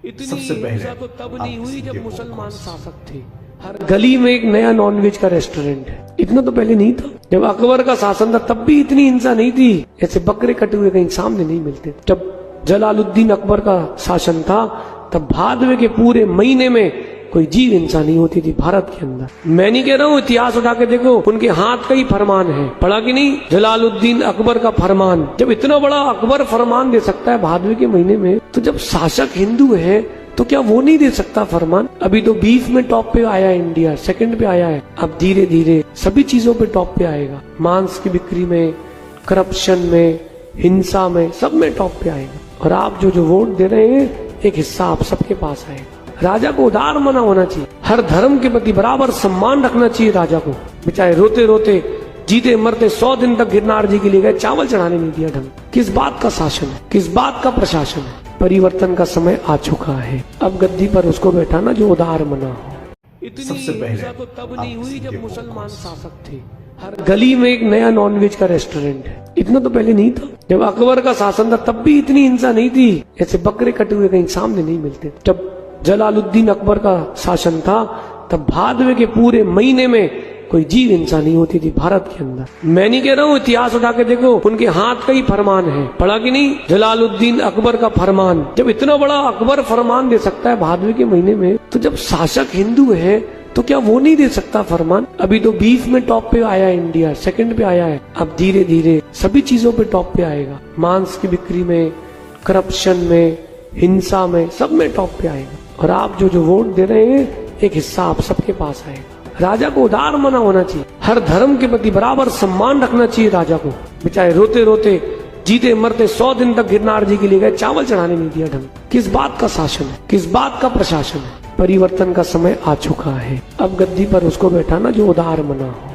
सबसे पहले तो तब नहीं हुई जब मुसलमान शासक थे। हर गली में एक नया नॉनवेज का रेस्टोरेंट है। इतना तो पहले नहीं था। जब अकबर का शासन था तब भी इतनी हिंसा नहीं थी। ऐसे बकरे कटे हुए कहीं सामने नहीं मिलते। जब जलालुद्दीन अकबर का शासन था तब भादवे के पूरे महीने में कोई जीव हिंसा नहीं होती थी भारत के अंदर। मैं नहीं कह रहा हूँ, इतिहास उठा के देखो, उनके हाथ का ही फरमान है। पढ़ा कि नहीं? जलालुद्दीन अकबर का फरमान। जब इतना बड़ा अकबर फरमान दे सकता है भादवे के महीने में, तो जब शासक हिंदू है तो क्या वो नहीं दे सकता फरमान? अभी तो बीफ में टॉप पे आया है इंडिया, सेकंड पे आया है। अब धीरे धीरे सभी चीजों पे टॉप पे आएगा। मांस की बिक्री में, करप्शन में, हिंसा में, सब में टॉप पे आएगा। और आप जो वोट दे रहे हैं, एक हिस्सा आप सबके पास आएगा। राजा को उदार मना होना चाहिए। हर धर्म के प्रति बराबर सम्मान रखना चाहिए राजा को। बेचारे रोते रोते जीते मरते 100 दिन तक गिरनार जी के लिए गए, चावल चढ़ाने नहीं दिया ढंग। किस बात का शासन है? किस बात का प्रशासन है? परिवर्तन का समय आ चुका है। अब गद्दी पर उसको बैठाना जो उदार मना हो। सबसे पहले तो तब नहीं हुई जब मुसलमान शासक थे। हर गली में एक नया नॉनवेज का रेस्टोरेंट है। इतना तो पहले नहीं था। जब अकबर का शासन था तब भी इतनी हिंसा नहीं थी। ऐसे बकरे कटे हुए कहीं सामने नहीं मिलते। जब जलालुद्दीन अकबर का शासन था तब भादवे के पूरे महीने में कोई जीव हिंसा नहीं होती थी भारत के अंदर। मैं नहीं कह रहा हूँ, इतिहास उठा के देखो, उनके हाथ का ही फरमान है। पढ़ा कि नहीं? जलालुद्दीन अकबर का फरमान। जब इतना बड़ा अकबर फरमान दे सकता है भादवे के महीने में, तो जब शासक हिंदू है तो क्या वो नहीं दे सकता फरमान? अभी तो बीफ में टॉप पे आया है इंडिया, सेकंड पे आया है। अब धीरे धीरे सभी चीजों पे टॉप पे आएगा। मांस की बिक्री में, करप्शन में, हिंसा में, सब में टॉप पे आएगा। और आप जो वोट दे रहे हैं, एक हिस्सा आप सबके पास आएगा। राजा को उदार मना होना चाहिए। हर धर्म के प्रति बराबर सम्मान रखना चाहिए राजा को। बेचारे रोते रोते जीते मरते 100 दिन तक गिरनार जी के लिए गए, चावल चढ़ाने नहीं दिया ढंग। किस बात का शासन है? किस बात का प्रशासन है? परिवर्तन का समय आ चुका है। अब गद्दी पर उसको बैठाना जो उदार मना हो।